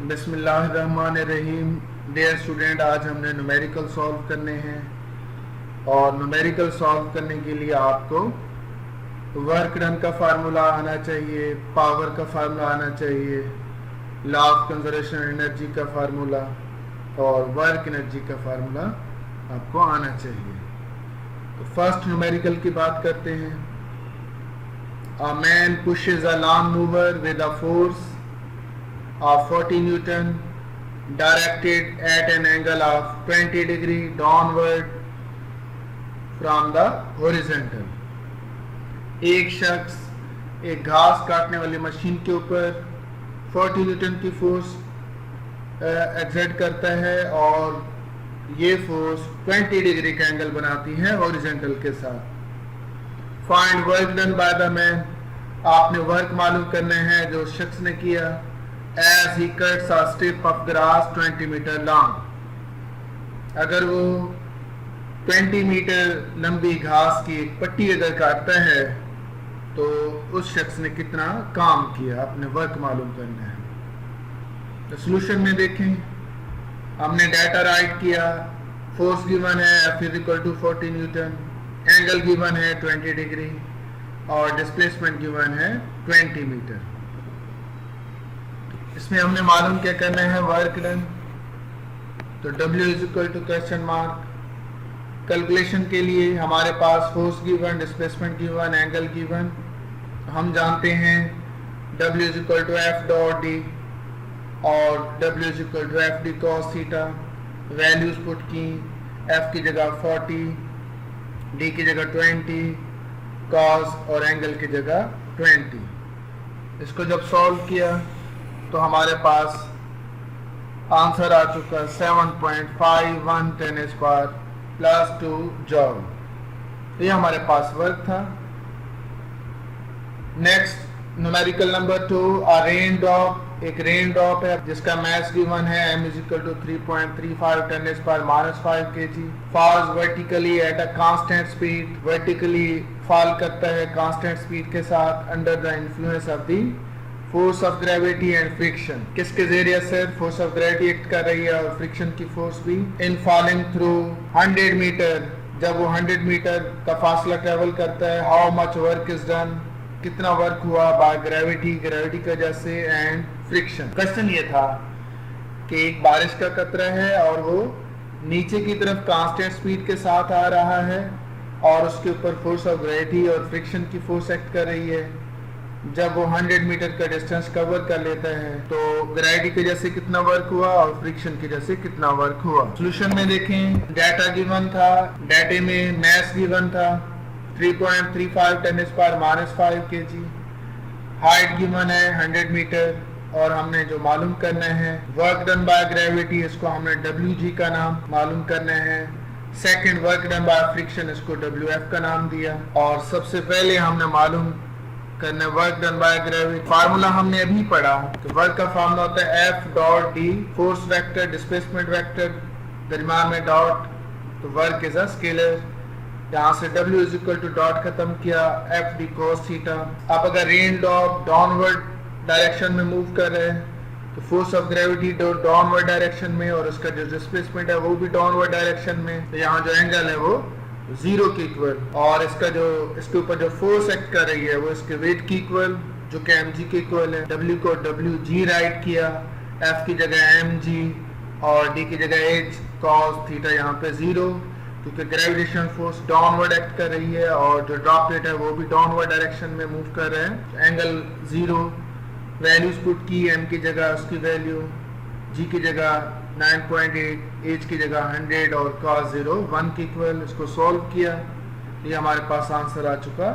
बिस्मिल्लाहिर्रहमानिर्रहीम। Dear student, आज हमने न्यूमेरिकल सॉल्व करने हैं और न्यूमेरिकल सॉल्व करने के लिए आपको वर्क डन का फार्मूला आना चाहिए, पावर का फार्मूला आना चाहिए, लॉ ऑफ कंजर्वेशन एनर्जी का फार्मूला और वर्क एनर्जी का फार्मूला आपको आना चाहिए। तो फर्स्ट न्यूमेरिकल की बात करते हैं। A man pushes a lawn mower with a force of 40 Newton directed at an angle of 20 degree downward from the horizontal। एक शख्स एक घास काटने वाली मशीन के ऊपर 40 न्यूटन की फोर्स एक्सर्ट करता है और ये फोर्स 20 डिग्री का एंगल बनाती है हॉरिजॉन्टल के साथ। Find work done by the man. आपने वर्क मालूम करना है जो शख्स ने किया। As he cuts a strip of grass 20 metre long. अगर वो 20 मीटर लंबी घास की एक पट्टी अगर काटता है तो उस शख्स ने कितना काम किया, अपने वर्क मालूम करना है। तो सोल्यूशन में देखें, हमने डाटा राइट किया। फोर्स गिवन है F = 40 न्यूटन, एंगल गिवन है 20 डिग्री और डिस्प्लेसमेंट गिवन है 20 मीटर। इसमें हमने मालूम क्या करना है, वर्क डन। तो W = क्वेश्चन मार्क। कैलकुलेशन के लिए हमारे पास force given, displacement given, angle given. हम जानते हैं W = F.D और W = FD cos theta. Values put की, F की जगह 40, D की जगह 20, cos और एंगल की जगह 20। इसको जब सॉल्व किया तो हमारे पास आंसर आ चुका 7.51 10² + 2 जॉल। ये हमारे पास वर्क था। Next numerical number 2, a rain drop. एक रेन ड्रॉप है जिसका मास गिवन है M = 3.35 10⁻⁻⁵ kg। Falls vertically at a constant speed. Vertically fall करता है कांस्टेंट स्पीड के साथ under the influence of the force of gravity and friction. किसके जरिए असर? फोर्स ऑफ ग्रेविटी एक्ट कर रही है और फ्रिक्शन की फोर्स भी। इन फॉलिंग थ्रू 100 मीटर, जब वो 100 मीटर का फासला ट्रेवल करता है, how much work is done, कितना वर्क हुआ बाय ग्रेविटी, ग्रेविटी की वजह से, एंड फ्रिक्शन। क्वेश्चन ये था कि एक बारिश का कतरा है और वो नीचे की तरफ कांस्टेंट स्पीड के साथ आ रहा है और उसके ऊपर फोर्स ऑफ ग्रेविटी और फ्रिक्शन की फोर्स एक्ट कर रही है। जब वो 100 मीटर का डिस्टेंस कवर कर लेता है तो ग्रेविटी की वजह से कितना वर्क हुआ और फ्रिक्शन की वजह से कितना वर्क हुआ। सॉल्यूशन में देखें, डाटा गिवन था, डाटे में मास गिवन था 3.35 10⁻⁵ kg, हाइट गिवन है 100 मीटर और हमने जो मालूम करना है वर्क डन बाय ग्रेविटी, इसको हमने WG का नाम मालूम करना है। Second work done by friction, इसको WF का नाम दिया। और सबसे पहले हमने मालूम करने work done by gravity. Formula हमने अभी पढ़ा कि वर्क का फार्मूला होता है F.D, force vector, displacement vector, दरम्यान में डॉट, तो वर्क इज अ स्केलर। यहाँ से W = डॉट खत्म किया, FD cos थीटा। अब अगर रेन ड्रॉप डाउनवर्ड डायरेक्शन में मूव कर रहे हैं तो force of gravity downward direction में और उसका जो डिस्प्लेसमेंट है वो भी डाउनवर्ड डायरेक्शन में, तो यहाँ जो एंगल है वो 0 के इक्वल और इसके ऊपर जो फोर्स एक्ट कर रही है वो इसके वेट की इक्वल, जो कि mg के इक्वल है। W को WG राइट किया, F की जगह mg और D की जगह h cos थीटा यहाँ पे 0, क्योंकि ग्रेविटेशनल फोर्स डाउनवर्ड एक्ट कर रही है और जो ड्रॉपलेट है वो भी डाउनवर्ड डायरेक्शन में मूव कर रहे हैं। तो एंगल 0, वैल्यूज पुट की, m की जगह उसकी वैल्यू, g की जगह 9.8, h की जगह 100 और cos 0 1 के इक्वल। इसको सॉल्व किया, ये हमारे पास आंसर आ चुका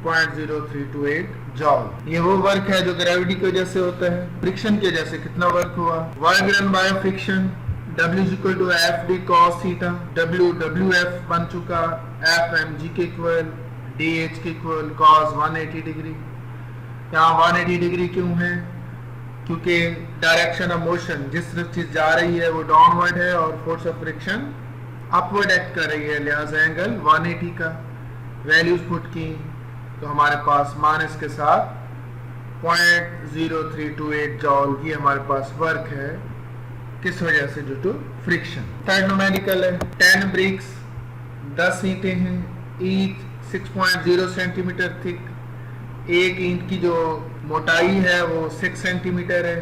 0.0328 जॉल। ये वो वर्क है जो ग्रेविटी की वजह से होता है। फ्रिक्शन की वजह से कितना वर्क हुआ, work done by friction W = FD cos theta, WF बन चुका F mg के इक्वल, DH के इक्वल, cos 180 डिग्री। यहाँ 180 डिग्री क्यों है? क्योंकि डायरेक्शन ऑफ मोशन, जिस तरफ चीज जा रही है वो डाउनवर्ड है और force of friction upward act कर रही है, लिहाजा एंगल 180 का। वैल्यूज पुट की तो हमारे पास माइनस के साथ 0.0328 जॉल ये हमारे पास वर्क है, किस वजह से? Due to friction. Third numerical है 10 ब्रिक्स, 10 ईंटें हैं, ईच 6.0 सेंटीमीटर थिक, एक ईंट की जो मोटाई है वो 6 सेंटीमीटर है,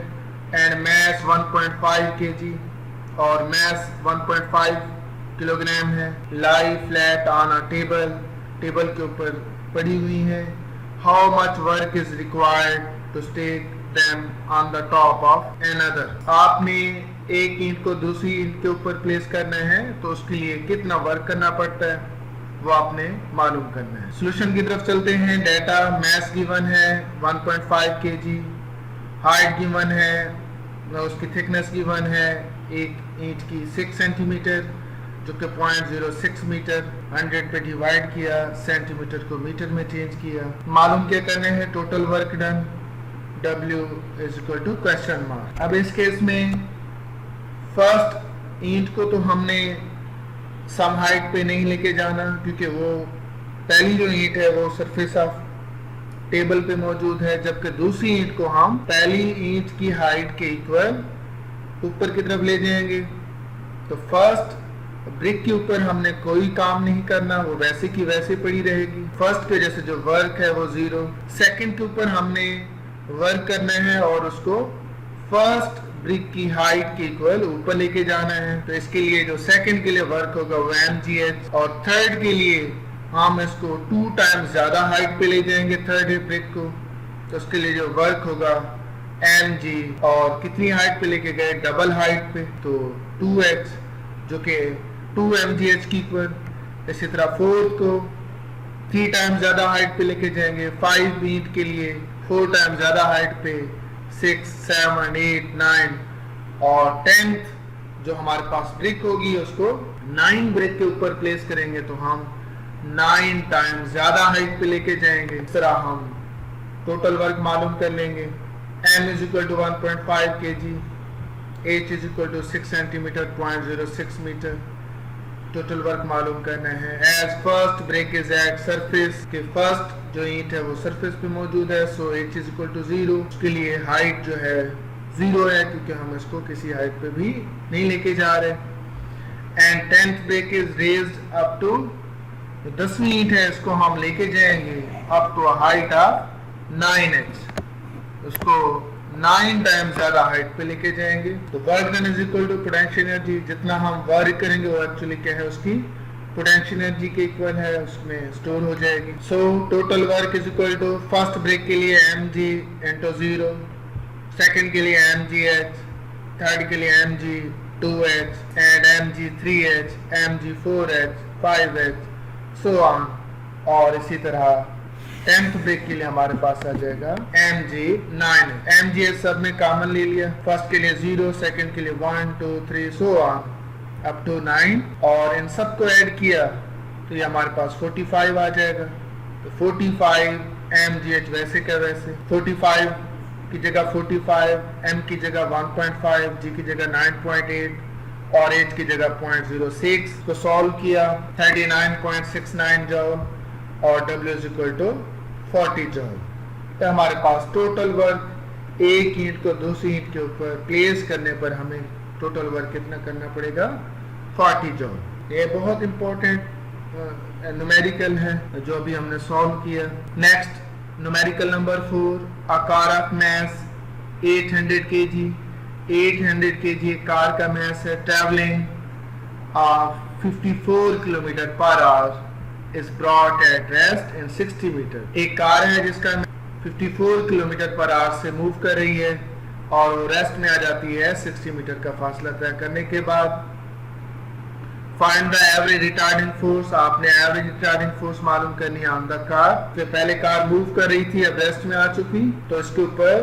एंड मैस 1.5 kg और मैस 1.5 किलोग्राम है। Lie flat on a table, table के ऊपर पड़ी हुई है। How much work is required to stack them on the top of another. आपने एक ईंट को दूसरी ईंट के ऊपर प्लेस करना है तो उसके लिए कितना वर्क करना पड़ता है वो आपने मालूम करना है। सॉल्यूशन की तरफ चलते हैं। डाटा मैस गिवन है 1.5 kg, हाइट गिवन है, उसकी थिकनेस गिवन है एक ईंट की 6 सेंटीमीटर जो कि 0.06 मीटर, 100 पे डिवाइड किया, सेंटीमीटर को मीटर में चेंज किया। मालूम क्या करने हैं? Total work done W is equal to question mark. अब इस केस में फर्स्ट ईंट को तो हमने सम हाइट पे नहीं लेके जाना क्योंकि वो पहली जो ईंट है वो सरफेस ऑफ टेबल पे मौजूद है, जबकि दूसरी ईंट को हम पहली ईंट की हाइट के इक्वल ऊपर की तरफ ले जाएंगे। तो फर्स्ट ब्रिक के ऊपर हमने कोई काम नहीं करना, वो वैसे की वैसे पड़ी रहेगी। फर्स्ट के जैसे जो वर्क है वो 0। सेकंड के ऊपर हमने वर्क करना है और उसको फर्स्ट ब्रिक की हाइट के इक्वल ऊपर लेके जाना है। तो इसके लिए जो सेकंड के लिए वर्क होगा वो mgh, और थर्ड के लिए हम इसको 2 टाइम्स ज्यादा हाइट पे ले जाएंगे थर्ड ब्रिक को, तो उसके लिए जो वर्क होगा mg, और कितनी हाइट पे लेके गए? डबल हाइट पे, तो 2h जो कि 2 mgh की इक्वल। इसी तरह फोर्थ को 3 टाइम्स ज्यादा हाइट पे लेके जाएंगे, 5 ईंट के लिए 4 टाइम्स ज्यादा हाइट पे, 6, 7, 8, 9, और 10th जो हमारे पास ब्रिक होगी उसको 9 ब्रिक के ऊपर प्लेस करेंगे तो हम 9 टाइम्स ज्यादा हाइट पे लेके जाएंगे। इस तरह हम टोटल वर्क मालूम कर लेंगे। m is equal to 1.5 kg, h is equal to 6 centimetre 0.06 metre. Total work मालूम करना है। As first brick is at surface, के फर्स्ट जो ईंट है वो सरफेस पे मौजूद है, so h is equal to 0। उसके लिए हाइट जो है 0 है क्योंकि हम इसको किसी हाइट पे भी नहीं लेके जा रहे। And 10th brick is raised up to, 10वीं ईंट है इसको हम लेके जाएंगे up to height of 9h, उसको 9 टाइम्स ज्यादा हाइट पे लेके जाएंगे। तो work done is equal to potential energy, जितना हम वर्क करेंगे वो एक्चुअली क्या है उसकी पोटेंशियल एनर्जी के इक्वल है, उसमें स्टोर हो जाएगी। So total work is equal to first brick के लिए mg इंटू 0, सेकंड के लिए mgh, थर्ड के लिए mg 2h, and mg 3h, mg 4h, 5h, so on. और इसी तरह 10th ब्रेक के लिए हमारे पास आ जाएगा mg 9h। mg सब में कॉमन ले लिया, फर्स्ट के लिए 0, सेकंड के लिए 1, 2, 3, सो ऑन अप टू 9, और इन सब को ऐड किया तो ये हमारे पास 45 आ जाएगा। तो 45 mgh वैसे का वैसे, 45 की जगह 45, m की जगह 1.5, g की जगह 9.8 और h की जगह 0.06 को सॉल्व किया 39.69 जॉल, और w is equal to 40 joule. तो हमारे पास टोटल वर्क एक ईंट को दूसरी ईंट के ऊपर प्लेस करने पर हमें टोटल वर्क कितना करना पड़ेगा? 40 जॉल। ये बहुत इंपॉर्टेंट न्यूमेरिकल है जो अभी हमने सॉल्व किया। Next numerical number 4, a car of mass 800 kg। 800 kg car का मैस है। Travelling 54 kilometre per hour is brought at rest in 60 metre. एक कार है जिसका 54 किलोमीटर पर आवर से मूव कर रही है और रेस्ट में आ जाती है 60 मीटर का फासला तय करने के बाद। Find the average retarding force. आपने एवरेज रिटार्डिंग फोर्स मालूम करनी है ऑन द कार। तो पहले कार मूव कर रही थी, अब रेस्ट में आ चुकी, तो इसके ऊपर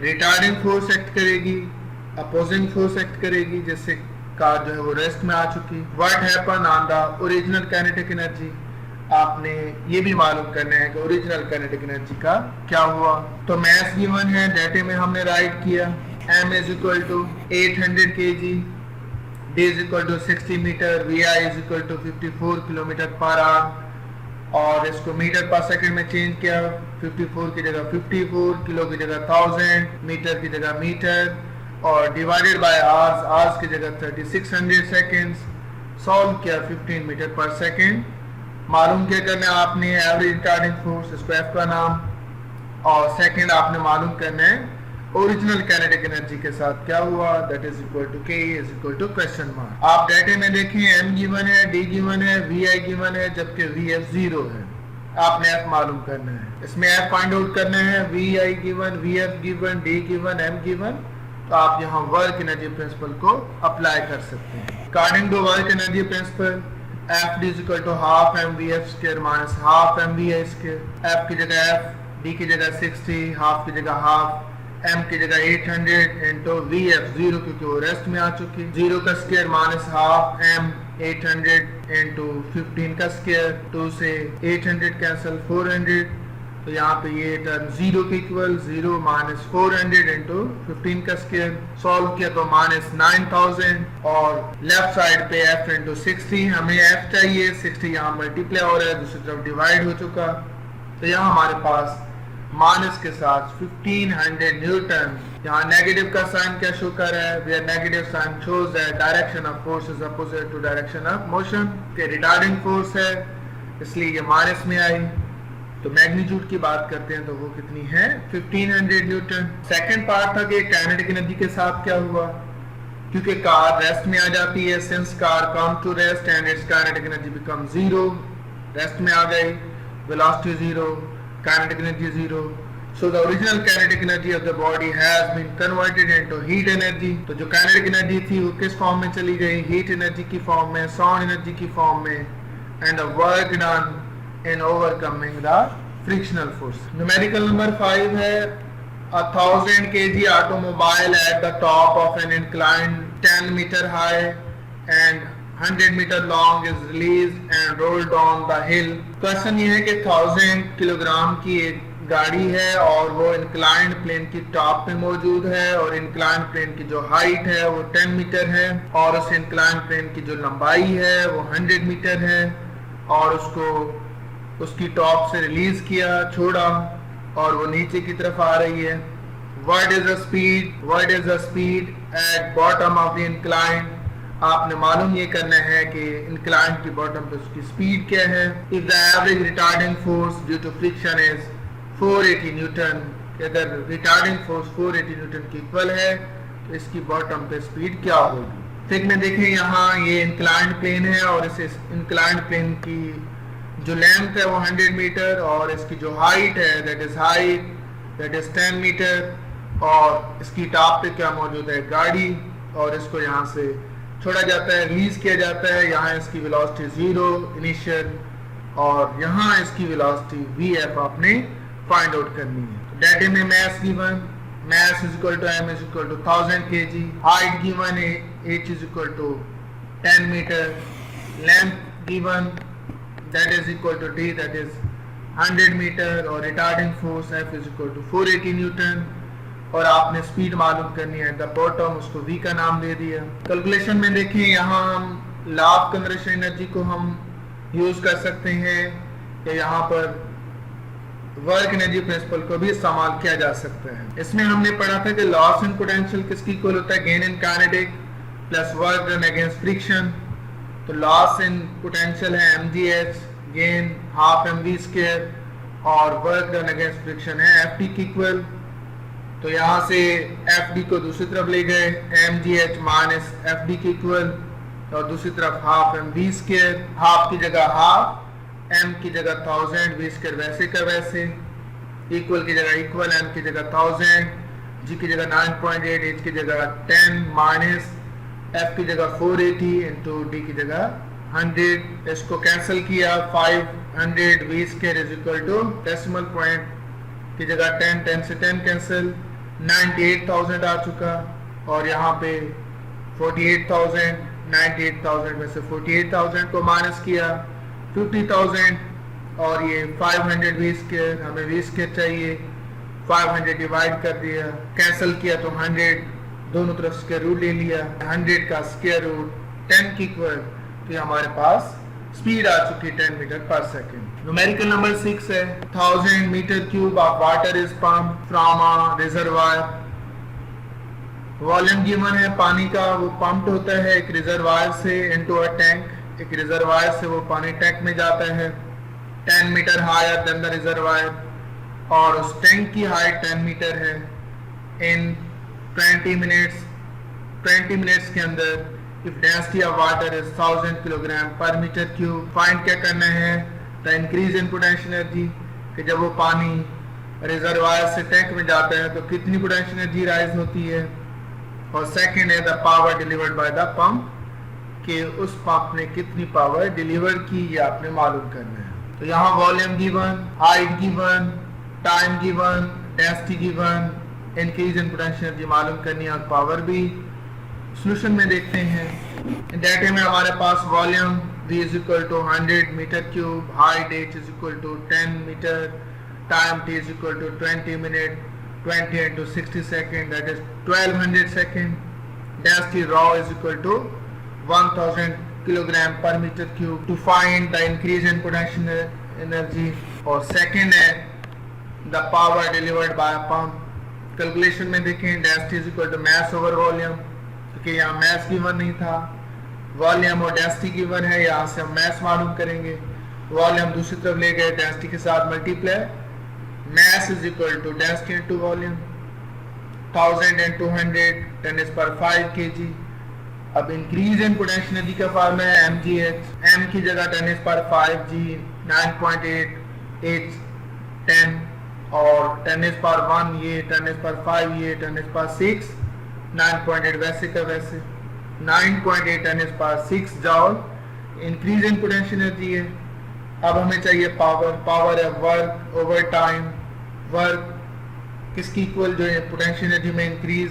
रिटार्डिंग फोर्स एक्ट करेगी, अपोजिंग फोर्स एक्ट करेगी, जिससे कार जो है वो रेस्ट में आ चुकी। What happen on the original kinetic energy. आपने ये भी मालूम करना है कि ओरिजिनल काइनेटिक एनर्जी का क्या हुआ। तो मैस गिवन है, डेटे में हमने राइट किया m is equal to 800 kg, d is equal to 60 metre, vi is equal to 54 kilometre per hour, और इसको मीटर पर सेकंड में चेंज किया 54 की जगह 54, किलो की जगह 1000, मीटर की जगह मीटर, और डिवाइडेड बाय आवर्स, आवर्स की जगह 3600 सेकेंड्स। सॉल्व किया 15 मीटर पर सेकेंड। मालूम क्या करना है आपने, एवरेज रिटार्डिंग फोर्स, इसको एफ का नाम, और सेकेंड आपने मालूम करना है ओरिजिनल काइनेटिक एनर्जी के साथ क्या हुआ, that is equal to K is equal to question mark. आप डाटा में देखें एम गिवन है, डी गिवन है, वी आई गिवन है, जबकि वी एफ 0 है। आपने एफ मालूम करना है, इसमें एफ फाइंड आउट करना है, V I given, V F given, D given, M given. तो आप यहाँ वर्क एनर्जी प्रिंसिपल को अप्लाई कर सकते हैं। According to work energy principle, F D is equal to half M V F square minus half M V I square. F की जगह F, D की जगह 60, हाफ की जगह हाफ, एम की जगह 800 इंटू वी एफ 0 क्योंकि वो रेस्ट में आ चुकी, 0 का square minus half M 800 into 15 का स्क्वायर, 2 से 800 कैंसिल 400, तो यहाँ पे ये टर्म 0 के इक्वल, 0 माइनस 400 इंटू 15 का स्क्वायर। सॉल्व किया तो माइनस 9000, और लेफ्ट साइड पे f इंटू 60, हमें f चाहिए, 60 यहाँ मल्टीप्लाई हो रहा है, दूसरी तरफ डिवाइड हो चुका, तो यहाँ हमारे पास माइनस के साथ 1500 न्यूटन। यहाँ नेगेटिव का साइन क्या शो कर रहा है, where negative sign shows that direction of force is opposite to direction of motion. के रिटार्डिंग फोर्स है इसलिए ये माइनस में आई। तो मैग्नीट्यूड की बात करते हैं तो वो कितनी है, 1500 न्यूटन। सेकंड पार्ट था कि काइनेटिक एनर्जी के साथ क्या हुआ, क्योंकि कार रेस्ट में आ जाती है, since car come to rest and its kinetic energy become 0, rest में आ गई, velocity 0, kinetic energy 0. So the original kinetic energy of the body has been converted into heat energy. तो जो kinetic energy थी वो किस फॉर्म में चली गई, heat energy की फॉर्म में, sound energy की फॉर्म में, and the work done in overcoming the frictional force. Numerical number 5 है, 1000 kg automobile at the top of an incline 10 meter high and 100 meter long is released and rolled down the hill. Question ये है कि 1000 kilogram की एक गाड़ी है और वो इंक्लाइंड प्लेन की टॉप पे मौजूद है, और इंक्लाइंड प्लेन की जो हाइट है वो 10 मीटर है, और उस इंक्लाइंड प्लेन की जो लंबाई है वो 100 मीटर है, और उसको उसकी टॉप से रिलीज किया, छोड़ा, और वो नीचे की तरफ आ रही है। What is the speed? What is the speed at bottom of the incline? आपने मालूम ये करना है कि इंक्लाइन की बॉटम पे उसकी स्पीड क्या है। If the average retarding force due to friction is 480 newton, अगर रिटार्डिंग फोर्स 480 न्यूटन की इक्वल है तो इसकी बॉटम पे स्पीड क्या होगी। फिर में देखें यहाँ ये इंक्लाइन प्लेन है, और इस इंक्लाइन प्लेन की जो लेंथ है वो 100 मीटर, और इसकी जो हाइट है दैट इज 10 मीटर, और इसकी टॉप पे क्या मौजूद है, गाड़ी, और इसको यहाँ से छोड़ा जाता है, रिलीज किया जाता है। यहाँ इसकी वेलोसिटी 0 इनिशियल, और यहाँ इसकी वेलोसिटी vf आपने फाइंड आउट करनी है। डाटा में mass given, mass is equal to m is equal to 1000 kg, height given है h is equal to 10 metre, length given that is equal to d that is 100 metre, और retarding force f is equal to 480 newton, और आपने speed मालूम करनी है the bottom, उसको v का नाम दे दिया। कैलकुलेशन में देखें यहाँ हम लॉ ऑफ कंजर्वेशन एनर्जी को हम यूज कर सकते हैं, या यहाँ पर वर्क एनर्जी प्रिंसिपल को भी इस्तेमाल किया जा सकता है। इसमें हमने पढ़ा था कि लॉस इन पोटेंशियल किसकी इक्वल होता है, gain in kinetic plus work done against friction. तो लॉस इन पोटेंशियल है mgh, gain half mv square, और वर्क डन अगेंस्ट फ्रिक्शन है ft की इक्वल। तो यहाँ से FD को दूसरी तरफ ले गए, mgh माइनस FD की इक्वल, और दूसरी तरफ हाफ mv स्क्वायर, हाफ की जगह हाफ, m की जगह 1000, v स्क्वायर वैसे का वैसे, इक्वल की जगह इक्वल, m की जगह 1000, g की जगह 9.8, h की जगह 10 माइनस f की जगह 480 इंटू d की जगह 100। इसको कैंसिल किया, 500 v square is equal to decimal point की जगह 10 से 10 कैंसिल, 98,000 आ चुका, और यहाँ पे 48,000, 98,000 में से 48,000 को माइनस किया 50,000, और ये 500 v स्क्वायर, हमें v स्क्वायर चाहिए, 500 डिवाइड कर दिया, कैंसिल किया तो 100, दोनों तरफ स्क्वायर रूट ले लिया, 100 का स्क्वायर रूट 10 की इक्वल, तो हमारे पास स्पीड आ चुकी है 10 metre per second. Numerical number 6 है 1000 metre cube of water is pump from a reservoir. Volume given है पानी का, वो पंप्ड होता है एक रिजर्वायर से इनटू अ टैंक। एक रिजर्वायर से वो पानी टैंक में जाता है 10 metre higher than the reservoir, और उस टैंक की हाइट 10 मीटर है। इन 20 मिनट्स के अंदर if density of water is 1000 kilogram per metre cube, find क्या करना है the increase in potential energy, कि जब वो पानी रिजर्वायर से टैंक में जाता है तो कितनी पोटेंशियल एनर्जी राइज होती है। और सेकंड है the power delivered by the pump, कि उस पंप ने कितनी पावर डिलीवर की, ये आपने मालूम करना है। तो यहाँ volume given, height given, time given, density given, increase in potential energy मालूम करनी है और पावर भी। सोल्यूशन में देखते हैं डाटा में हमारे पास volume V is equal to 100 metre cube, height H is equal to 10 metre, time T is equal to 20 minute, 20 into 60 second that is 1200 second. Density rho is equal to 1000 kilogram per metre cube. To find the increase in potential energy, और second है the power delivered by pump. Calculation में देखें density is equal to mass over volume, क्योंकि यहाँ mass given नहीं था, volume और density given है, यहाँ से हम मास मालूम करेंगे। वॉल्यूम दूसरी तरफ ले गए, डेंसिटी के साथ multiply, mass is equal to density into volume. 1000 into 100 10 is per 5 kg। अब इंक्रीज इन पोटेंशियल एनर्जी का फॉर्मूला है mgh, m की जगह 10 is per 5 g 9.8 h 10, और 10 is per 1 ये, 10 is per 5 ये, 10 is per 6, 9.8 वैसे का वैसे, 9.8 10 is per 6 joule increase in potential energy है। अब हमें चाहिए पावर, पावर है वर्क ओवर टाइम। वर्क किसकी इक्वल जो है पोटेंशियल एनर्जी में इंक्रीज,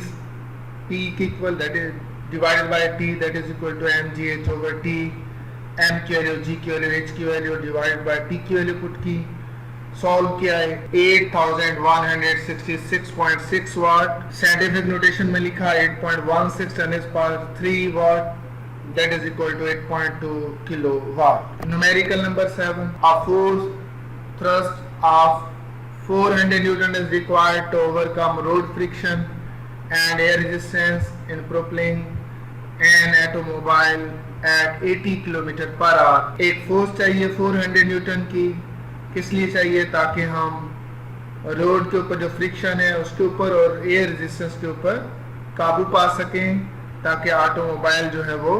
P की equal that is divided by T that is equal to mgh over T। m की वैल्यू, g की वैल्यू, h की वैल्यू डिवाइडेड बाय T की value put की, सॉल्व किया है 8166.6 वाट। साइंटिफिक नोटेशन में लिखा 8.16 10 is power 3 watt that is equal to 8.2 kilowatt. Numerical number 7 a force thrust of 400 Newton is required to overcome road friction and air resistance in propelling an automobile at 80 kilometre per our. एक force चाहिए 400 Newton की, किस लिए चाहिए, ताकि हम road के ऊपर जो फ्रिक्शन है उसके ऊपर और एयर रेजिस्टेंस के ऊपर काबू पा सकें, ताकि ऑटोमोबाइल जो है वो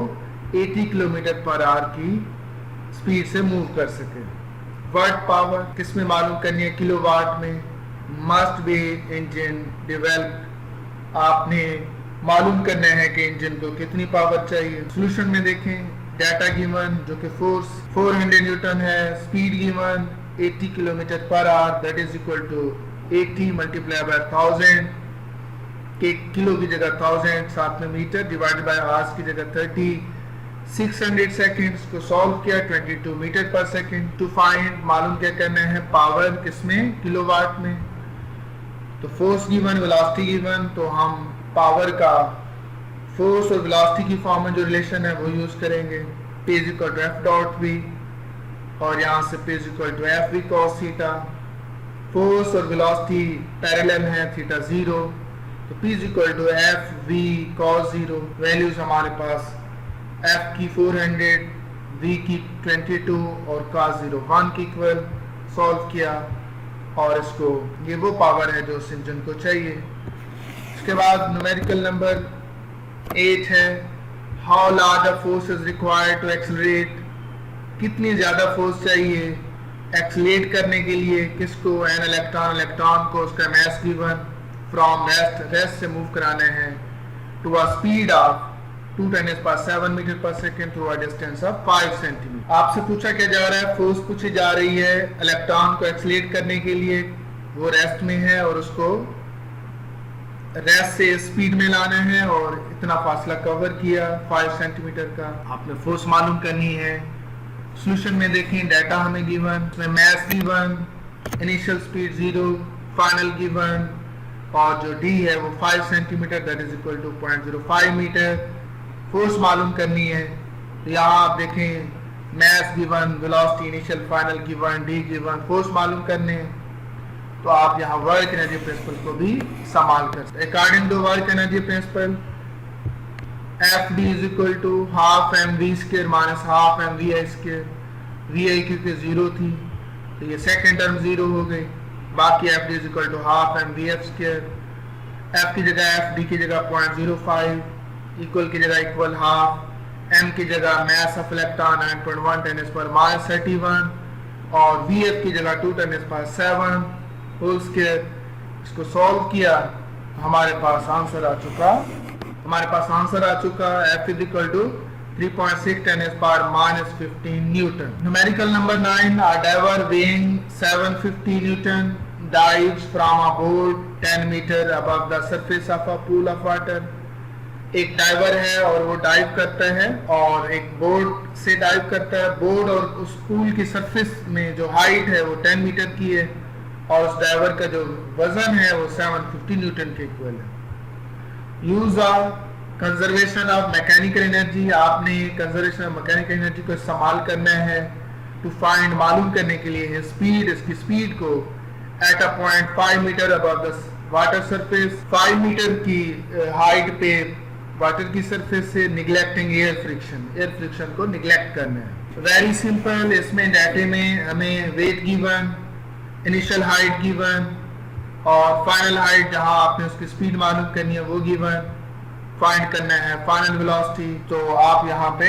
80 किलोमीटर पर आवर की स्पीड से मूव कर सके। वाट पावर किस में मालूम करनी है, किलोवाट में। मस्ट बी इंजन डेवलप, आपने मालूम करना है कि इंजन को कितनी पावर चाहिए। सोल्यूशन में देखें डाटा गिवन जो कि फोर्स 400 न्यूटन है, speed given 80 kilometre per hour that is equal to 80 multiply by 1000, के किलो की जगह 1000, साथ में मीटर डिवाइडेड बाय आवर्स की जगह 30, 600 सेकेंड्स को सॉल्व किया 22 metre per second. To find मालूम क्या करना है, पावर किसमें, किलोवाट में। तो फोर्स गिवन, वेलोसिटी गिवन, तो हम पावर का फोर्स और वेलोसिटी की फॉर्म में जो रिलेशन है वो यूज करेंगे, P is equal to F dot V, और यहाँ से P is equal to F V cos theta. Force और वेलोसिटी पैरेलल है, थीटा 0, तो P is equal to F V cos 0। Values हमारे पास F की 400, V की 22 और cos 0 1 की इक्वल। सॉल्व किया और इसको, ये वो पावर है जो उस इंजन को चाहिए। उसके बाद न्यूमेरिकल नंबर 8 है how large a force is required to accelerate, कितनी ज्यादा फोर्स चाहिए एक्सेलरेट करने के लिए, किसको, एन इलेक्ट्रॉन को उसका मास गिवन फ्रॉम रेस्ट से मूव कराना है to a speed of 2×10⁷ metre per second through a distance of 5 centimetre. आपसे पूछा क्या जा रहा है, फोर्स पूछी जा रही है इलेक्ट्रॉन को एक्सेलरेट करने के लिए, वो रेस्ट में है और उसको रेस्ट से स्पीड में लाना है और इतना फासला कवर किया 5 सेंटीमीटर का, आपने फोर्स मालूम करनी है। सोल्यूशन में देखें डाटा हमें गिवन, उसमें mass given, initial speed 0, final given, और जो डी है वो 5 centimetre that is equal to 0.05 metre. Force मालूम करनी है, तो यहाँ आप देखें mass given, velocity initial final given, d given, force मालूम करने हैं, तो आप यहाँ वर्क एनर्जी प्रिंसिपल को भी संभाल कर सकते हैं। According to work energy principle FD is equal to half mv square minus half mvi square, vi क्योंकि जीरो थी तो ये सेकेंड टर्म जीरो हो गई, बाकी FD is equal to half mvf square, f की जगह FD की जगह 0.05, इक्वल की जगह इक्वल हाफ, m की जगह mass of electron 9.1 10 पर minus 31 और vf की जगह 2 10 पर 7 होल स्क्वायर। इसको सॉल्व किया हमारे पास आंसर आ चुका F is equal to 3.6 10 पर -15 Newton. Numerical number 9, a diver weighing 750 Newton dives from a boat 10 meter above the surface of a pool of water। एक डाइवर है और वो डाइव करता है और एक बोर्ड से डाइव करता है। बोर्ड और उस पूल की सरफेस में जो हाइट है वो 10 मीटर की है और उस डाइवर का जो वजन है वो 750 न्यूटन के इक्वल है। Use of conservation of mechanical energy, आपने कंजर्वेशन ऑफ मैकेनिकल एनर्जी को इस्तेमाल करना है टू फाइंड, मालूम करने के लिए स्पीड, इसकी स्पीड को at a point 5 metre above the water surface, 5 metre की हाइट पे वाटर की सरफेस से, निगलेक्टिंग एयर फ्रिक्शन को निगलेक्ट करना है। वेरी सिंपल, इसमें डाटे में हमें weight given, initial height given और फाइनल हाइट जहां आपने उसकी स्पीड मालूम करनी है वो गिवन, फाइंड करना है फाइनल वेलोसिटी। तो आप यहाँ पे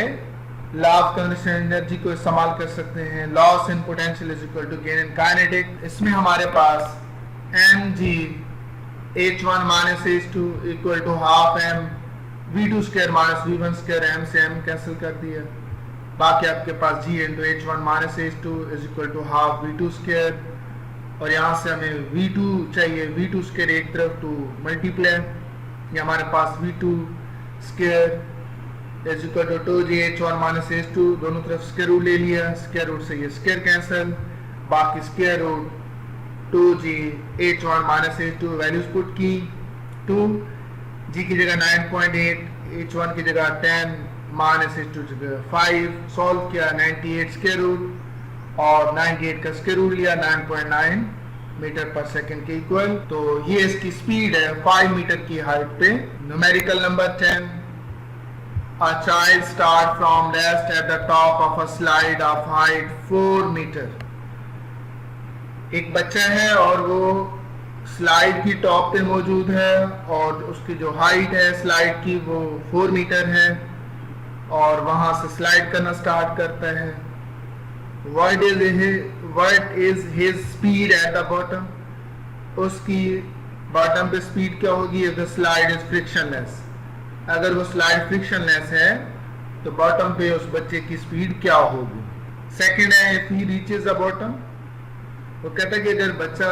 लॉ ऑफ कंजर्वेशन एनर्जी को इस्तेमाल कर सकते हैं। Loss in potential is equal to gain in kinetic. इसमें हमारे पास mg h1 minus h2 equal to half m v2 square minus v1 square, m से m कैंसिल कर दिया, बाकी आपके पास g into h1 minus h2 is equal to half v2 square और यहाँ से हमें v2 चाहिए, v2 स्क्वायर एक तरफ टू मल्टीप्लाई, ये हमारे पास v2 square is equal to 2g h1 minus h2, दोनों तरफ स्क्वायर रूट ले लिया, स्क्वायर रूट से ये स्क्वायर कैंसिल, बाकी square root 2g h1 minus h2 values put की, 2g की जगह 9.8, h1 की जगह 10 माइनस h2 की जगह 5, सॉल्व किया 98 स्क्वायर रूट और 98 का स्क्वायर रूट लिया 9.9 मीटर पर सेकंड के इक्वल। तो ये इसकी स्पीड है 5 मीटर की हाइट पे। Numerical number 10, a child start from rest at the top of a slide of height 4 metre. एक बच्चा है और वो स्लाइड की टॉप पे मौजूद है और उसकी जो हाइट है स्लाइड की वो 4 मीटर है और वहां से स्लाइड करना स्टार्ट करता है। What is his speed at the bottom? उसकी बॉटम पे स्पीड क्या होगी if the slide is frictionless? अगर वो स्लाइड फ्रिक्शनलेस है तो बॉटम पे उस बच्चे की स्पीड क्या होगी? सेकंड है if he reaches the bottom, वो कहता है कि अगर बच्चा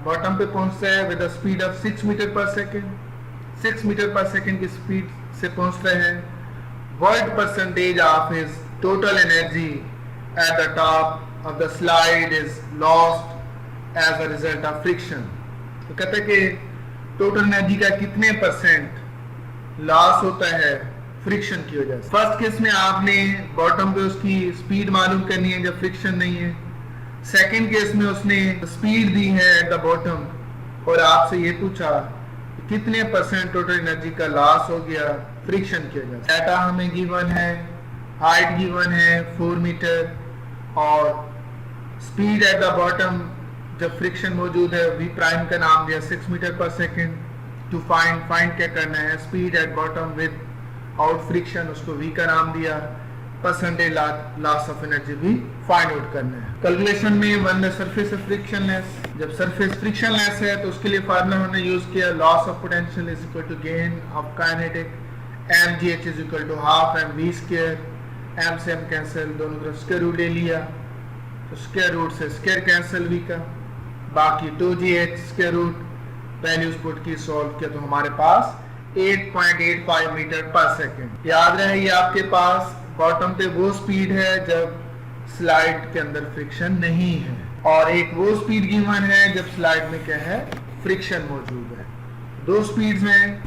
बॉटम पे पहुंचता है with a speed of 6 metre per second, 6 metre per second की स्पीड से पहुंचता है, what percentage of his total energy at the top of the slide is lost as a result of friction? तो कहते हैं कि टोटल एनर्जी का कितने परसेंट लॉस होता है फ्रिक्शन की वजह से। फर्स्ट केस में आपने बॉटम पे उसकी स्पीड मालूम करनी है जब फ्रिक्शन नहीं है। सेकंड केस में उसने स्पीड दी है एट द बॉटम और आपसे ये पूछा कितने परसेंट टोटल एनर्जी का लॉस हो गया फ्रिक्शन की वजह से। डाटा हमें गिवन है, हाइट गिवन है 4 मीटर और स्पीड एट द बॉटम जब फ्रिक्शन मौजूद है v प्राइम का नाम दिया 6 metre per second. To find क्या करना है speed at bottom without friction, उसको v का नाम दिया, परसेंटेज लॉस ऑफ एनर्जी भी फाइंड आउट करना है। कैलकुलेशन में वन द सरफेस फ्रिक्शनलेस, जब सरफेस फ्रिक्शनलेस है तो उसके लिए फार्मूला हमने यूज किया loss of potential is equal to gain of kinetic, mgh is equal to half mv square, m से m कैंसिल, दोनों तरफ स्क्वायर रूट ले लिया तो स्क्वायर रूट से स्क्वायर कैंसिल v का, बाकी 2gh square root values put की, सॉल्व किया तो हमारे पास 8.85 मीटर पर सेकेंड। याद रहे ये आपके पास बॉटम पे वो स्पीड है जब स्लाइड के अंदर फ्रिक्शन नहीं है और एक वो स्पीड गिवन है जब स्लाइड में क्या है फ्रिक्शन मौजूद है। दो स्पीड्स में,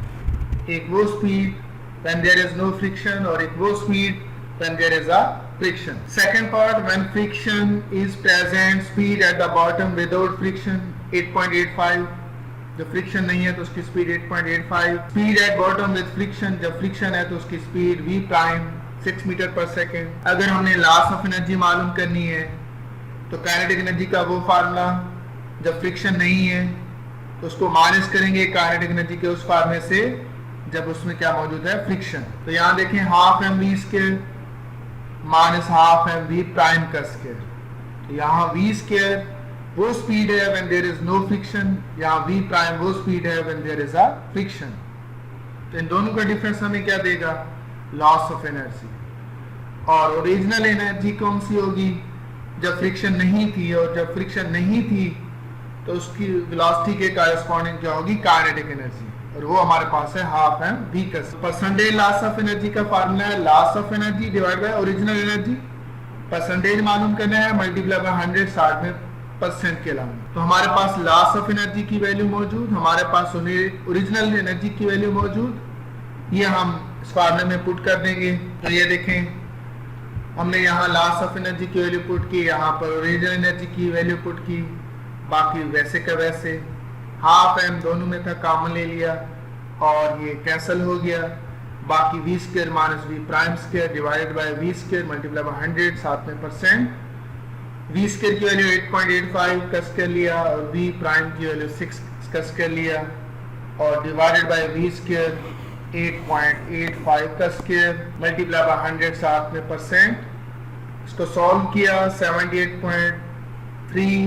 एक वो speed when there is no friction और एक वो speed when there is a friction. Second part, when friction is present, speed at the bottom without friction 8.85. जब फ्रिक्शन नहीं है तो उसकी speed 8.85. Speed at bottom with friction, जब friction है तो उसकी speed v prime 6 metre per second. अगर हमने लॉस ऑफ एनर्जी मालूम करनी है तो काइनेटिक एनर्जी का वो फार्मूला, जब फ्रिक्शन नहीं है तो उसको माइनस करेंगे काइनेटिक एनर्जी के उस फार्मूले से जब उसमें क्या मौजूद है, फ्रिक्शन. तो यहाँ देखें half M V square minus half M V prime का स्क्वायर. तो यहाँ वी स्क्वायर वो स्पीड है when there is no friction, यहाँ v प्राइम वो स्पीड है when there is a friction. तो इन दोनों का डिफरेंस हमें क्या देगा, लॉस ऑफ एनर्जी. और ओरिजिनल एनर्जी कौन सी होगी, जब फ्रिक्शन नहीं थी, और जब फ्रिक्शन नहीं थी तो उसकी वेलोसिटी के कॉरेस्पॉन्डिंग क्या होगी, काइनेटिक एनर्जी, और वो हमारे पास है हाफ एम वी का. परसेंटेज लॉस ऑफ एनर्जी का फार्मूला है loss of energy divide by original energy. Percentage मालूम करना है, मल्टीप्लाई बाय 100 60 में परसेंट के अलावा. तो हमारे पास लॉस ऑफ एनर्जी की वैल्यू मौजूद, हमारे पास ओरिजिनल एनर्जी की वैल्यू मौजूद, ये हम इस फार्मूले में पुट कर देंगे. तो ये देखें हमने यहाँ लॉस ऑफ एनर्जी की वैल्यू पुट की, यहाँ पर ओरिजिनल एनर्जी की वैल्यू पुट की, बाकी वैसे का वैसे. हाफ एम दोनों में था, कॉमन ले लिया और ये कैंसिल हो गया. बाकी V square minus V prime square divide by V square multiply by 100 साथ में परसेंट. वी स्क्वायर की वैल्यू 8.85 का स्क्वायर लिया और वी प्राइम की वैल्यू 6 का स्क्वायर लिया और डिवाइडेड बाय वी स्क्वायर 8.85 का स्क्वायर मल्टीप्लाई बाय 100 साथ में परसेंट. इसको सॉल्व किया, 78.3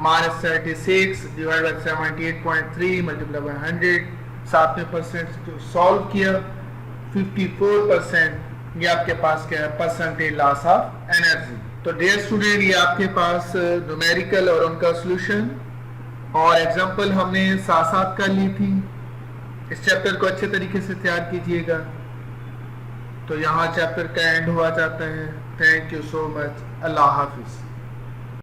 minus 36 divide by 78.3 multiply by 100 साथ में परसेंट सॉल्व किया, 54%. ये आपके पास क्या है, परसेंटेज लॉस ऑफ एनर्जी. तो डियर स्टूडेंट, ये आपके पास न्यूमेरिकल और उनका सॉल्यूशन और एग्जांपल हमने साथ साथ कर ली थी. इस चैप्टर को अच्छे तरीके से तैयार कीजिएगा. तो यहाँ चैप्टर का एंड हुआ जाता है. Thank you so much. Allah Hafiz.